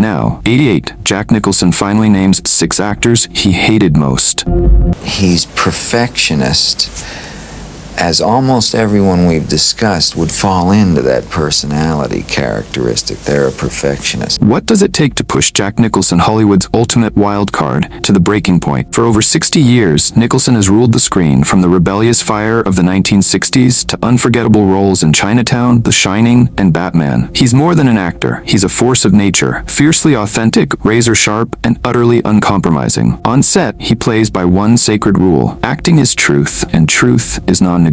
now, 88, Jack Nicholson finally names 6 actors he hated most. He's perfectionist. As almost everyone we've discussed would fall into that personality characteristic. They're a perfectionist. What does it take to push Jack Nicholson, Hollywood's ultimate wild card, to the breaking point? For over 60 years, Nicholson has ruled the screen, from the rebellious fire of the 1960s to unforgettable roles in Chinatown, The Shining, and Batman. He's more than an actor. He's a force of nature, fiercely authentic, razor-sharp, and utterly uncompromising. On set, he plays by one sacred rule: acting is truth, and truth is non-negotiable.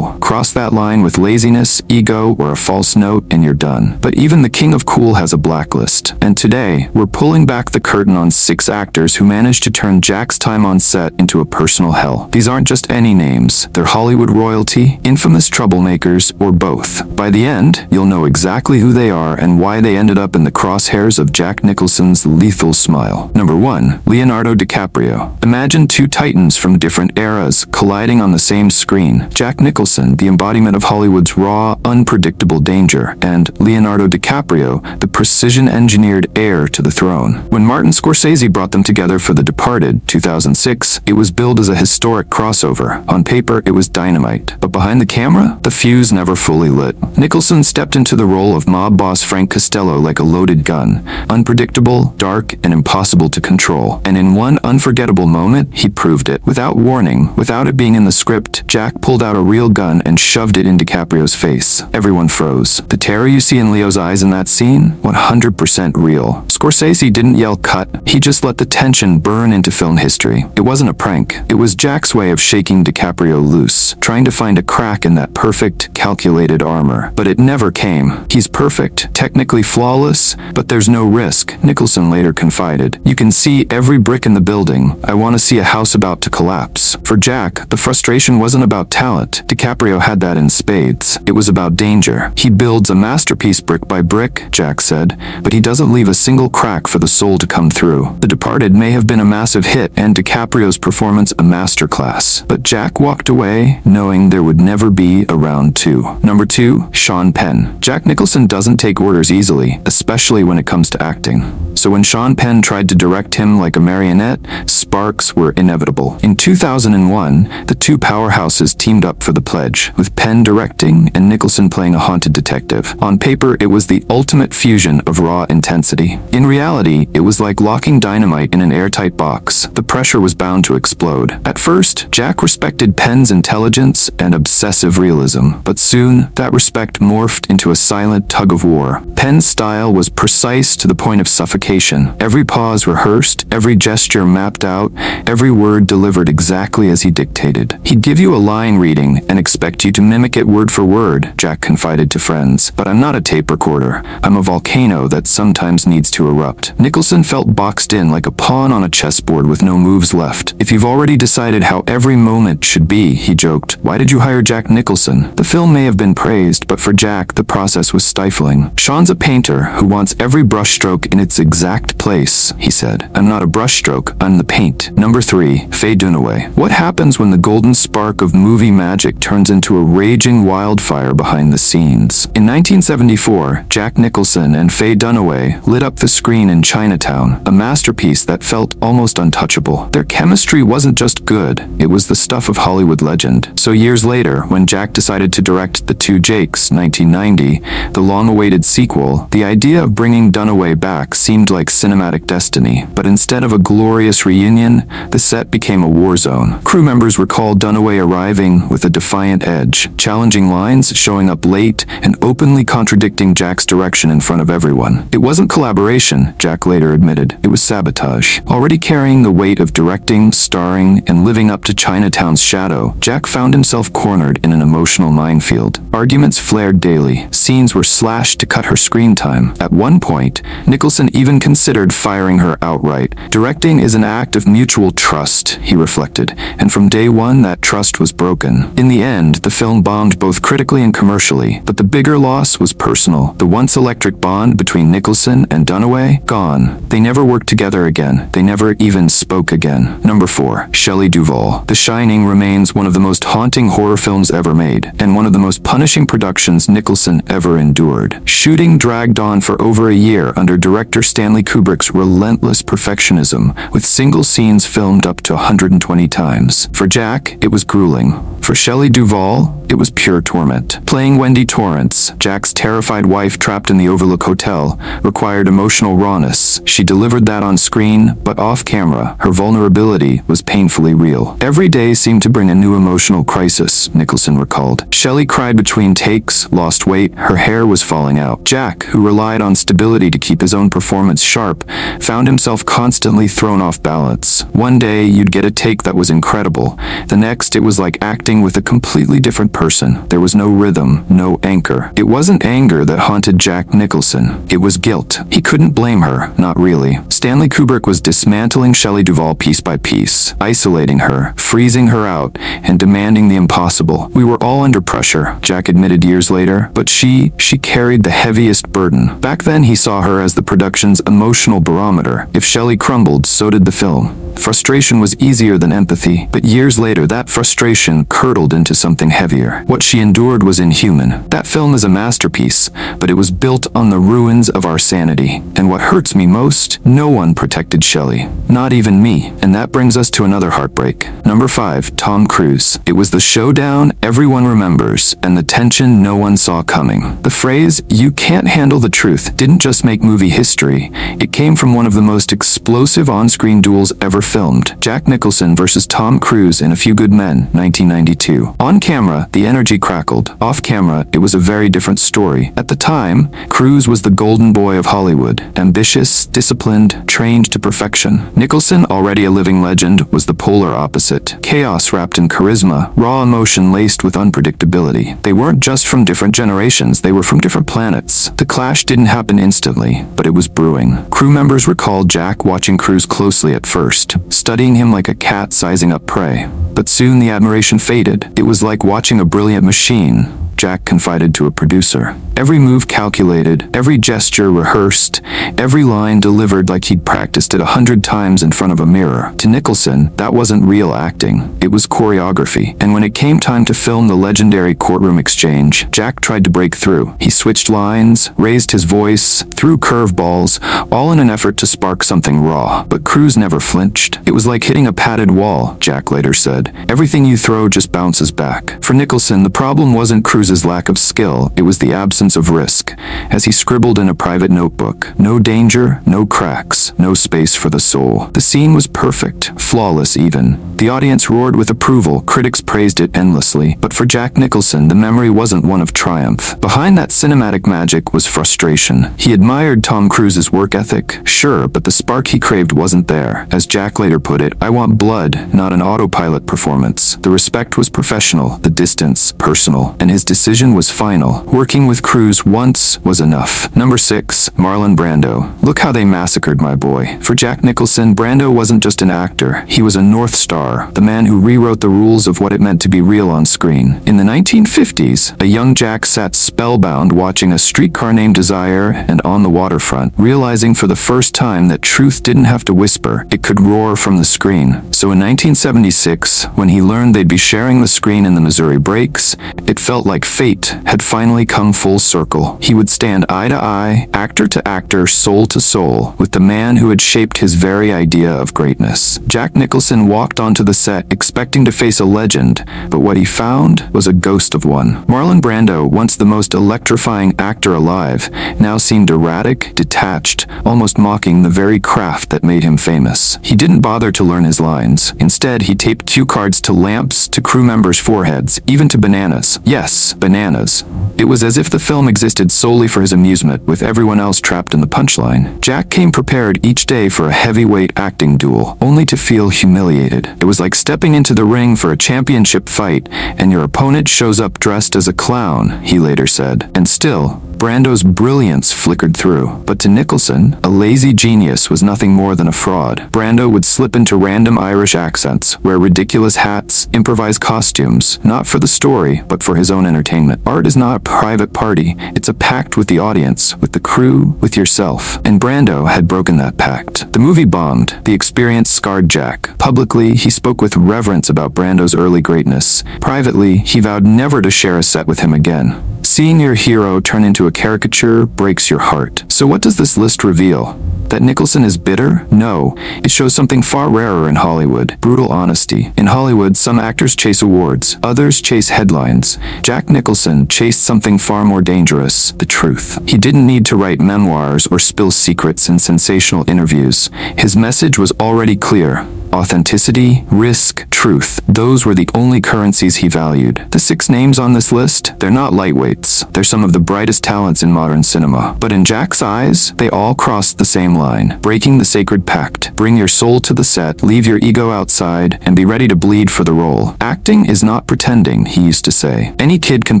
Cross that line with laziness, ego, or a false note, and you're done. But even the king of cool has a blacklist. And today, we're pulling back the curtain on 6 actors who managed to turn Jack's time on set into a personal hell. These aren't just any names. They're Hollywood royalty, infamous troublemakers, or both. By the end, you'll know exactly who they are and why they ended up in the crosshairs of Jack Nicholson's lethal smile. Number 1. Leonardo DiCaprio. Imagine 2 titans from different eras colliding on the same screen. Jack Nicholson, the embodiment of Hollywood's raw, unpredictable danger, and Leonardo DiCaprio, the precision-engineered heir to the throne. When Martin Scorsese brought them together for The Departed, 2006, it was billed as a historic crossover. On paper, it was dynamite. But behind the camera, the fuse never fully lit. Nicholson stepped into the role of mob boss Frank Costello like a loaded gun. Unpredictable, dark, and impossible to control. And in one unforgettable moment, he proved it. Without warning, without it being in the script, Jack pulled out a real gun and shoved it in DiCaprio's face. Everyone froze. The terror you see in Leo's eyes in that scene? 100% real. Scorsese didn't yell cut. He just let the tension burn into film history. It wasn't a prank. It was Jack's way of shaking DiCaprio loose, trying to find a crack in that perfect, calculated armor. But it never came. He's perfect, technically flawless, but there's no risk, Nicholson later confided. You can see every brick in the building. I want to see a house about to collapse. For Jack, the frustration wasn't about talent. DiCaprio had that in spades. It was about danger. He builds a masterpiece brick by brick, Jack said, but he doesn't leave a single crack for the soul to come through. The Departed may have been a massive hit and DiCaprio's performance a masterclass, but Jack walked away knowing there would never be a round 2. Number 2, Sean Penn. Jack Nicholson doesn't take orders easily, especially when it comes to acting. So when Sean Penn tried to direct him like a marionette, sparks were inevitable. In 2001, the 2 powerhouses teamed up for The Pledge, with Penn directing and Nicholson playing a haunted detective. On paper, it was the ultimate fusion of raw intensity. In reality, it was like locking dynamite in an airtight box. The pressure was bound to explode. At first, Jack respected Penn's intelligence and obsessive realism, but soon, that respect morphed into a silent tug-of-war. Penn's style was precise to the point of suffocation. Every pause rehearsed, every gesture mapped out, every word delivered exactly as he dictated. He'd give you a line reading and expect you to mimic it word for word, Jack confided to friends. But I'm not a tape recorder. I'm a volcano that sometimes needs to erupt. Nicholson felt boxed in like a pawn on a chessboard with no moves left. If you've already decided how every moment should be, he joked, why did you hire Jack Nicholson? The film may have been praised, but for Jack, the process was stifling. Sean's a painter who wants every brushstroke in its exact place, he said. I'm not a brushstroke, I'm the paint. Number 3, Faye Dunaway. What happens when the golden spark of movie magic turns into a raging wildfire behind the scenes? In 1974, Jack Nicholson and Faye Dunaway lit up the screen in Chinatown, a masterpiece that felt almost untouchable. Their chemistry wasn't just good, it was the stuff of Hollywood legend. So years later, when Jack decided to direct The Two Jakes, 1990, the long-awaited sequel, the idea of bringing Dunaway back seemed like cinematic destiny. But instead of a glorious reunion, the set became a war zone. Crew members recalled Dunaway arriving with a defiant edge, challenging lines, showing up late, and openly contradicting Jack's direction in front of everyone. It wasn't collaboration, Jack later admitted. It was sabotage. Already carrying the weight of directing, starring, and living up to Chinatown's shadow, Jack found himself cornered in an emotional minefield. Arguments flared daily. Scenes were slashed to cut her screen time. At one point, Nicholson even considered firing her outright. Directing is an act of mutual trust, he reflected, and from day one that trust was broken. In the end, the film bombed both critically and commercially, but the bigger loss was personal. The once electric bond between Nicholson and Dunaway, gone. They never worked together again. They never even spoke again. Number 4, Shelley Duvall. The Shining remains one of the most haunting horror films ever made, and one of the most punishing productions Nicholson ever endured. Shooting dragged on for over a year under director Stanley Stanley Kubrick's relentless perfectionism, with single scenes filmed up to 120 times. For Jack, it was grueling. For Shelley Duvall, it was pure torment. Playing Wendy Torrance, Jack's terrified wife trapped in the Overlook Hotel, required emotional rawness. She delivered that on screen, but off camera, her vulnerability was painfully real. Every day seemed to bring a new emotional crisis, Nicholson recalled. Shelley cried between takes, lost weight, her hair was falling out. Jack, who relied on stability to keep his own performance sharp, found himself constantly thrown off balance. One day, you'd get a take that was incredible. The next, it was like acting with a completely different person. There was no rhythm, no anchor. It wasn't anger that haunted Jack Nicholson. It was guilt. He couldn't blame her, not really. Stanley Kubrick was dismantling Shelley Duvall piece by piece, isolating her, freezing her out, and demanding the impossible. We were all under pressure, Jack admitted years later, but she carried the heaviest burden. Back then, he saw her as the production's emotional barometer. If Shelley crumbled, so did the film. Frustration was easier than empathy, but years later, that frustration curdled into something heavier. What she endured was inhuman. That film is a masterpiece, but it was built on the ruins of our sanity. And what hurts me most, no one protected Shelley. Not even me. And that brings us to another heartbreak. Number 5, Tom Cruise. It was the showdown everyone remembers, and the tension no one saw coming. The phrase, "you can't handle the truth," didn't just make movie history. It came from one of the most explosive on-screen duels ever filmed. Jack Nicholson versus Tom Cruise in A Few Good Men, 1992. On camera, the energy crackled. Off camera, it was a very different story. At the time, Cruise was the golden boy of Hollywood. Ambitious, disciplined, trained to perfection. Nicholson, already a living legend, was the polar opposite. Chaos wrapped in charisma, raw emotion laced with unpredictability. They weren't just from different generations, they were from different planets. The clash didn't happen instantly, but it was brewing. Crew members recalled Jack watching Cruise closely at first, studying him like a cat sizing up prey. But soon the admiration faded. It was like watching a brilliant machine, Jack confided to a producer. Every move calculated, every gesture rehearsed, every line delivered like he'd practiced it 100 times in front of a mirror. To Nicholson, that wasn't real acting. It was choreography. And when it came time to film the legendary courtroom exchange, Jack tried to break through. He switched lines, raised his voice, threw curveballs, all in an effort to spark something raw. But Cruise never flinched. It was like hitting a padded wall, Jack later said. Everything you throw just bounces back. For Nicholson, the problem wasn't Cruise's lack of skill, it was the absence of risk. As he scribbled in a private notebook, no danger, no cracks, no space for the soul. The scene was perfect, flawless even. The audience roared with approval, critics praised it endlessly. But for Jack Nicholson, the memory wasn't one of triumph. Behind that cinematic magic was frustration. He admired Tom Cruise's work ethic, sure, but the spark he craved wasn't there. As Jack later put it, "I want blood, not an autopilot performance." The respect was professional, the distance personal, and his decision was final. Working with Cruise once was enough. Number 6, Marlon Brando. Look how they massacred my boy. For Jack Nicholson, Brando wasn't just an actor. He was a North Star, the man who rewrote the rules of what it meant to be real on screen. In the 1950s, a young Jack sat spellbound watching A Streetcar Named Desire and On the Waterfront, realizing for the first time that truth didn't have to whisper, it could roar from the screen. So in 1976, when he learned they'd be sharing the screen in the Missouri breaks, it felt like fate had finally come full circle. He would stand eye to eye, actor to actor, soul to soul, with the man who had shaped his very idea of greatness. Jack Nicholson walked onto the set expecting to face a legend, but what he found was a ghost of one. Marlon Brando, once the most electrifying actor alive, now seemed erratic, detached, almost mocking the very craft that made him famous. He didn't bother to learn his lines. Instead, he taped cue cards to lamps, to crew members' foreheads, even to bananas. Yes, bananas. It was as if the film existed solely for his amusement, with everyone else trapped in the punchline. Jack came prepared each day for a heavyweight acting duel, only to feel humiliated. It was like stepping into the ring for a championship fight, and your opponent shows up dressed as a clown, he later said. And still, Brando's brilliance flickered through. But to Nicholson, a lazy genius was nothing more than a fraud. Brando would slip into random Irish accents, wear ridiculous hats, improvise costumes, not for the story, but for his own entertainment. entertainment. Art is not a private party. It's a pact with the audience, with the crew, with yourself. And Brando had broken that pact. The movie bombed. The experience scarred Jack. Publicly, he spoke with reverence about Brando's early greatness. Privately, he vowed never to share a set with him again. Seeing your hero turn into a caricature breaks your heart. So what does this list reveal? That Nicholson is bitter? No. It shows something far rarer in Hollywood. Brutal honesty. In Hollywood, some actors chase awards. Others chase headlines. Jack Nicholson chased something far more dangerous. The truth. He didn't need to write memoirs or spill secrets in sensational interviews. His message was already clear. Authenticity, risk, truth. Those were the only currencies he valued. The 6 names on this list, they're not lightweights. They're some of the brightest talents in modern cinema. But in Jack's eyes, they all crossed the same line. Breaking the sacred pact. Bring your soul to the set, leave your ego outside, and be ready to bleed for the role. Acting is not pretending, he used to say. Any kid can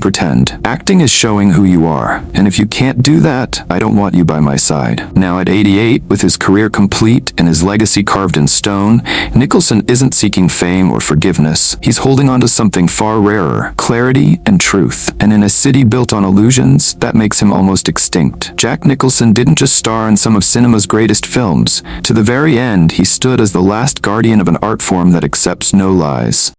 pretend. Acting is showing who you are. And if you can't do that, I don't want you by my side. Now at 88, with his career complete and his legacy carved in stone, Nicholson isn't seeking fame or forgiveness. He's holding on to something far rarer, clarity and truth. And in a city built on illusions, that makes him almost extinct. Jack Nicholson didn't just star in some of cinema's greatest films. To the very end, he stood as the last guardian of an art form that accepts no lies.